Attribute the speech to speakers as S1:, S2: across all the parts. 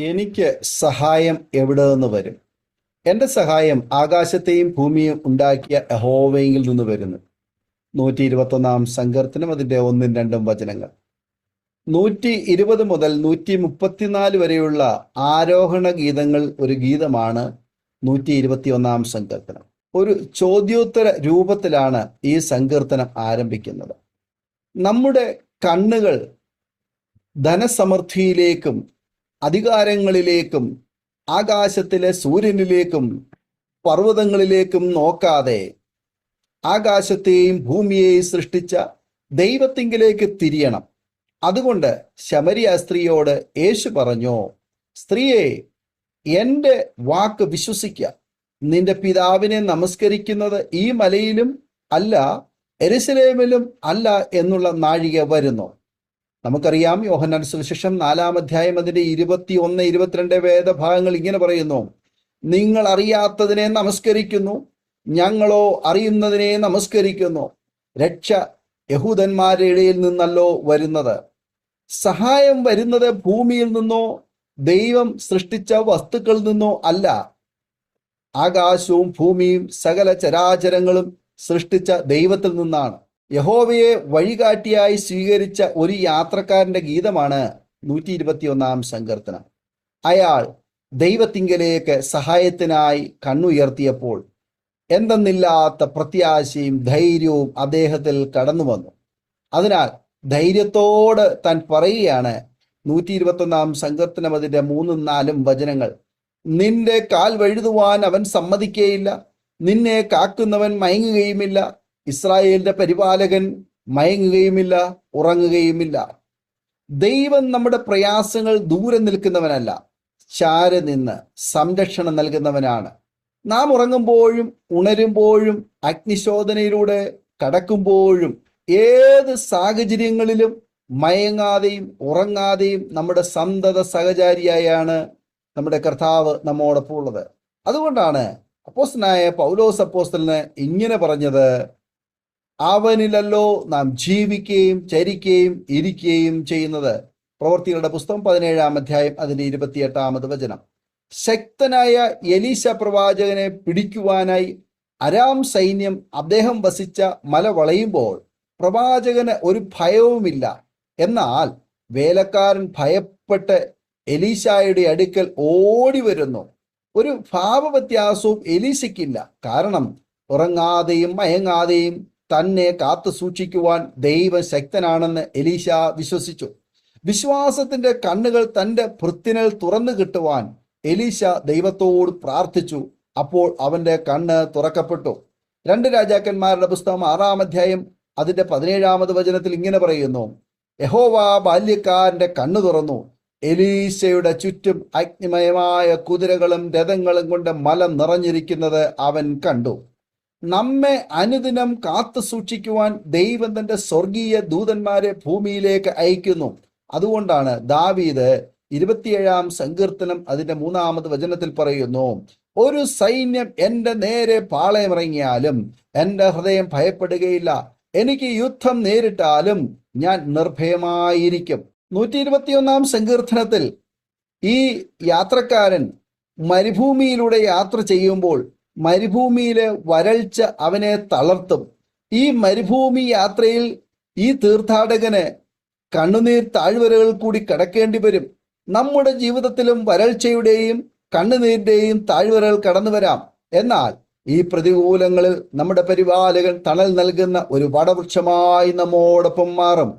S1: എനിക്ക് സഹായം എവിടെ നിന്ന് വരും? എൻ്റെ സഹായം ആകാശത്തെയും ഭൂമിയും ഉണ്ടാക്കിയ യഹോവയിൽ നിന്ന് വരുന്നു. 121 സങ്കീർത്തനം അതിൻ്റെ 1-2 വചനങ്ങൾ. 120 മുതൽ 134 വരെയുള്ള ആരോഹണ ഗീതങ്ങൾ ഒരു ഗീതമാണ് 121 സങ്കീർത്തനം. ഒരു ചോദ്യോത്തര രൂപത്തിലാണ് ഈ സങ്കീർത്തനം ആരംഭിക്കുന്നത്. നമ്മുടെ കണ്ണുകൾ ധനസമൃദ്ധിയിലേക്കും അധികാരങ്ങളിലേക്കും ആകാശത്തിലെ സൂര്യനിലേക്കും പർവ്വതങ്ങളിലേക്കും നോക്കാതെ ആകാശത്തെയും ഭൂമിയെയും സൃഷ്ടിച്ച ദൈവത്തിങ്കിലേക്ക് തിരിയണം. അതുകൊണ്ട് ശമരിയ സ്ത്രീയോട് യേശു പറഞ്ഞു, സ്ത്രീയെ, എൻ്റെ വാക്ക് വിശ്വസിക്കുക. നിന്റെ പിതാവിനെ നമസ്കരിക്കുന്നത് ഈ മലയിലും അല്ല, യെരൂശലേമിലും അല്ല എന്നുള്ള നാഴിക വരുന്നു. നമുക്കറിയാം, യോഹന്നാൻ സുവിശേഷം 4-ാം അധ്യായം അതിൻ്റെ 21-22 വേദഭാഗങ്ങൾ ഇങ്ങനെ പറയുന്നു, നിങ്ങൾ അറിയാത്തതിനെ നമസ്കരിക്കുന്നു, ഞങ്ങളോ അറിയുന്നതിനെ നമസ്കരിക്കുന്നു. രക്ഷ യഹൂദന്മാരുടെ ഇടയിൽ നിന്നല്ലോ വരുന്നത്. സഹായം വരുന്നത് ഭൂമിയിൽ നിന്നോ ദൈവം സൃഷ്ടിച്ച വസ്തുക്കളിൽ നിന്നോ അല്ല. ആകാശവും ഭൂമിയും സകല ചരാചരങ്ങളും സൃഷ്ടിച്ച ദൈവത്തിൽ നിന്നാണ്. യഹോവയെ വഴികാട്ടിയായി സ്വീകരിച്ച ഒരു യാത്രക്കാരന്റെ ഗീതമാണ് 121 സങ്കീർത്തനം. അയാൾ ദൈവത്തിങ്കലേക്ക് സഹായത്തിനായി കണ്ണുയർത്തിയപ്പോൾ എന്തെന്നില്ലാത്ത പ്രത്യാശയും ധൈര്യവും അദ്ദേഹത്തിൽ കടന്നു വന്നു. അതിനാൽ ധൈര്യത്തോട് താൻ പറയുകയാണ് 121 സങ്കീർത്തനം അതിൻ്റെ 3-4 വചനങ്ങൾ. നിന്റെ കാൽ വഴുതുവാൻ അവൻ സമ്മതിക്കുകയില്ല, നിന്നെ കാക്കുന്നവൻ മയങ്ങുകയുമില്ല. ഇസ്രായേലിന്റെ പരിപാലകൻ മയങ്ങുകയുമില്ല, ഉറങ്ങുകയുമില്ല. ദൈവം നമ്മുടെ പ്രയാസങ്ങൾ ദൂരെ നിൽക്കുന്നവനല്ല, ചാരെ നിന്ന് സംരക്ഷണം നൽകുന്നവനാണ്. നാം ഉറങ്ങുമ്പോഴും ഉണരുമ്പോഴും അഗ്നിശോധനയിലൂടെ കടക്കുമ്പോഴും ഏത് സാഹചര്യങ്ങളിലും മയങ്ങാതെയും ഉറങ്ങാതെയും നമ്മുടെ സന്തത സഹചാരിയായാണ് നമ്മുടെ കർത്താവ് നമ്മോടൊപ്പം ഉള്ളത്. അതുകൊണ്ടാണ് അപ്പോസ്തലനായ പൗലോസ് അപ്പോസ്തലന് ഇങ്ങനെ പറഞ്ഞത്, അവനിലല്ലോ നാം ജീവിക്കുകയും ചരിക്കുകയും ഇരിക്കുകയും ചെയ്യുന്നത്. പ്രവൃത്തികളുടെ പുസ്തകം 17-ാം അധ്യായം അതിൻ്റെ 28-ാമത് വചനം. ശക്തനായ എലീശ പ്രവാചകനെ പിടിക്കുവാനായി അരാം സൈന്യം അദ്ദേഹം വസിച്ച മല വളയുമ്പോൾ പ്രവാചകന് ഒരു ഭയവുമില്ല. എന്നാൽ വേലക്കാരൻ ഭയപ്പെട്ട് എലീശായുടെ അടുക്കൽ ഓടി വരുന്നു. ഒരു ഭാവവ്യത്യാസവും എലീശയ്ക്കില്ല. കാരണം ഉറങ്ങാതെയും മയങ്ങാതെയും തന്നെ കാത്തു സൂക്ഷിക്കുവാൻ ദൈവം ശക്തനാണെന്ന് എലീശ വിശ്വസിച്ചു. വിശ്വാസത്തിന്റെ കണ്ണുകൾ തൻ്റെ ഭൃത്യനിൽ തുറന്നു കിട്ടുവാൻ എലീശ ദൈവത്തോട് പ്രാർത്ഥിച്ചു. അപ്പോൾ അവന്റെ കണ്ണ് തുറക്കപ്പെട്ടു. 2 രാജാക്കന്മാരുടെ പുസ്തകം 6-ാം അധ്യായം അതിൻ്റെ 17-ാമത് വചനത്തിൽ ഇങ്ങനെ പറയുന്നു, യഹോവ ബാല്യക്കാരന്റെ കണ്ണു തുറന്നു, എലീശയുടെ ചുറ്റും അഗ്നിമയമായ കുതിരകളും രഥങ്ങളും കൊണ്ട് മല നിറഞ്ഞിരിക്കുന്നത് അവൻ കണ്ടു. നമ്മെ അനുദിനം കാത്തു സൂക്ഷിക്കുവാൻ ദൈവം തന്റെ സ്വർഗീയ ദൂതന്മാരെ ഭൂമിയിലേക്ക് അയക്കുന്നു. അതുകൊണ്ടാണ് ദാവീദ് 27-ാം സങ്കീർത്തനം അതിൻ്റെ 3-ാമത് വചനത്തിൽ പറയുന്നു, ഒരു സൈന്യം എൻ്റെ നേരെ പാളയമിറങ്ങിയാലും എൻ്റെ ഹൃദയം ഭയപ്പെടുകയില്ല, എനിക്ക് യുദ്ധം നേരിട്ടാലും ഞാൻ നിർഭയമായിരിക്കും. 121-ാം സങ്കീർത്തനത്തിൽ ഈ യാത്രക്കാരൻ മരുഭൂമിയിലൂടെ യാത്ര ചെയ്യുമ്പോൾ മരുഭൂമിയിലെ വരൾച്ച അവനെ തളർത്തും. ഈ മരുഭൂമി യാത്രയിൽ ഈ തീർത്ഥാടകന് കണ്ണുനീർ താഴ്വരകൾ കൂടി കടക്കേണ്ടി വരും. നമ്മുടെ ജീവിതത്തിലും വരൾച്ചയുടെയും കണ്ണുനീരിന്റെയും താഴ്വരകൾ കടന്നു വരാം. എന്നാൽ ഈ പ്രതികൂലങ്ങളിൽ നമ്മുടെ പരിപാലകൻ തണൽ നൽകുന്ന ഒരു വടവൃക്ഷമായി നമ്മോടൊപ്പം മാറും.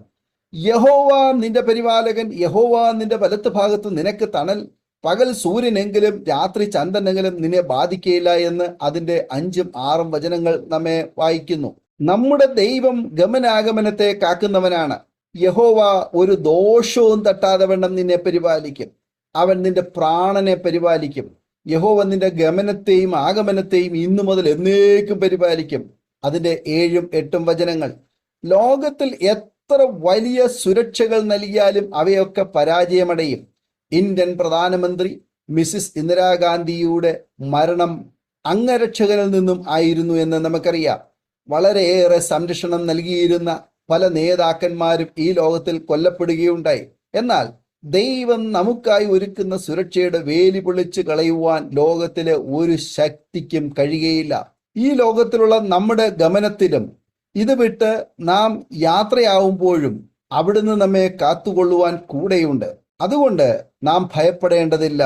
S1: യഹോവ നിന്റെ പരിപാലകൻ, യഹോവ നിന്റെ വലത്ത് ഭാഗത്ത് നിനക്ക് തണൽ. പകൽ സൂര്യനെങ്കിലും രാത്രി ചന്ദ്രനെങ്കിലും നിന്നെ ബാധിക്കയില്ല എന്ന് അതിൻ്റെ 5-6 വചനങ്ങൾ നമ്മെ വായിക്കുന്നു. നമ്മുടെ ദൈവം ഗമനാഗമനത്തെ കാക്കുന്നവനാണ്. യഹോവ ഒരു ദോഷവും തട്ടാതെ വണ്ണം നിന്നെ പരിപാലിക്കും. അവൻ നിന്റെ പ്രാണനെ പരിപാലിക്കും. യഹോവ നിന്റെ ഗമനത്തെയും ആഗമനത്തെയും ഇന്നു മുതൽ എന്നേക്കും പരിപാലിക്കും. അതിൻ്റെ 7-8 വചനങ്ങൾ. ലോകത്തിൽ എത്ര വലിയ സുരക്ഷകൾ നൽകിയാലും അവയൊക്കെ പരാജയമടയും. ഇന്ത്യൻ പ്രധാനമന്ത്രി മിസിസ് ഇന്ദിരാഗാന്ധിയുടെ മരണം അംഗരക്ഷകരിൽ നിന്നും ആയിരുന്നു എന്ന് നമുക്കറിയാം. വളരെയേറെ സംരക്ഷണം നൽകിയിരുന്ന പല നേതാക്കന്മാരും ഈ ലോകത്തിൽ കൊല്ലപ്പെടുകയുണ്ടായി. എന്നാൽ ദൈവം നമുക്കായി ഒരുക്കുന്ന സുരക്ഷയുടെ വേലി പൊളിച്ച് കളയുവാൻ ലോകത്തിലെ ഒരു ശക്തിക്കും കഴിയുകയില്ല. ഈ ലോകത്തിലുള്ള നമ്മുടെ ഗമനത്തിലും ഇത് വിട്ട് നാം യാത്രയാവുമ്പോഴും അവിടുന്ന് നമ്മെ കാത്തുകൊള്ളുവാൻ കൂടെയുണ്ട്. അതുകൊണ്ട് നാം ഭയപ്പെടേണ്ടതില്ല.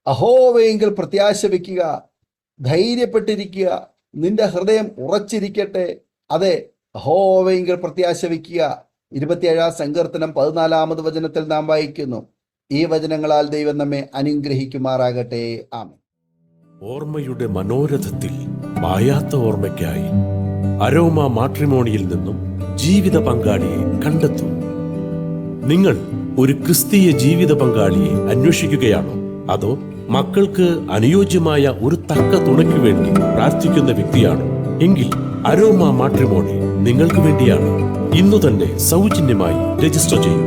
S1: യഹോവയെങ്കിൽ പ്രത്യാശ വയ്ക്കുക, ധൈര്യപ്പെട്ടിരിക്കുക, നിന്റെ ഹൃദയം ഉറച്ചിരിക്കട്ടെ. അതെ, യഹോവയെങ്കിൽ പ്രത്യാശ വയ്ക്കുക. 27 സങ്കീർത്തനം 14 വചനത്തിൽ നാം വായിക്കുന്നു. ഈ വചനങ്ങളാൽ ദൈവം നമ്മെ അനുഗ്രഹിക്കുമാറാകട്ടെ. ആമേൻ.
S2: ഓർമ്മയുടെ മനോരഥത്തിൽ മായാത്ത ഓർമ്മയ്ക്കായി അരോമ മാട്രിമോണിയിൽ നിന്നും ജീവിത പങ്കാളിയെ കണ്ടെത്തൂ. നിങ്ങൾ ഒരു ക്രിസ്തീയ ജീവിത പങ്കാളിയെ അന്വേഷിക്കുകയാണോ? അതോ മക്കൾക്ക് അനുയോജ്യമായ ഒരു തക്ക തുണയ്ക്ക് വേണ്ടി പ്രാർത്ഥിക്കുന്ന വ്യക്തിയാണോ? എങ്കിൽ അരോമ മാട്രിമോണി നിങ്ങൾക്ക് വേണ്ടിയാണ്. ഇന്നു തന്നെ സൗജന്യമായി രജിസ്റ്റർ ചെയ്യൂ.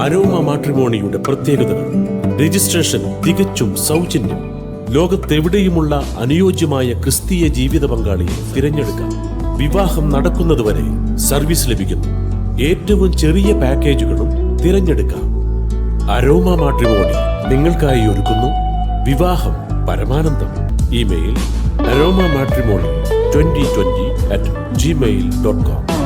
S2: അരോമ മാട്രിമോണിയുടെ പ്രത്യേകതകൾ: രജിസ്ട്രേഷൻ തികച്ചും സൗജന്യം. ലോകത്തെവിടെയുമുള്ള അനുയോജ്യമായ ക്രിസ്തീയ ജീവിത പങ്കാളിയെ തിരഞ്ഞെടുക്കാം. വിവാഹം നടക്കുന്നതുവരെ സർവീസ് ലഭിക്കുന്നു. ഏറ്റവും ചെറിയ പാക്കേജുകളും തിരഞ്ഞെടുക്കാം. അരോമ മാട്രിമോണി നിങ്ങൾക്കായി ഒരുക്കുന്നു വിവാഹം പരമാനന്ദം. Email aroma matrimony2020@gmail.com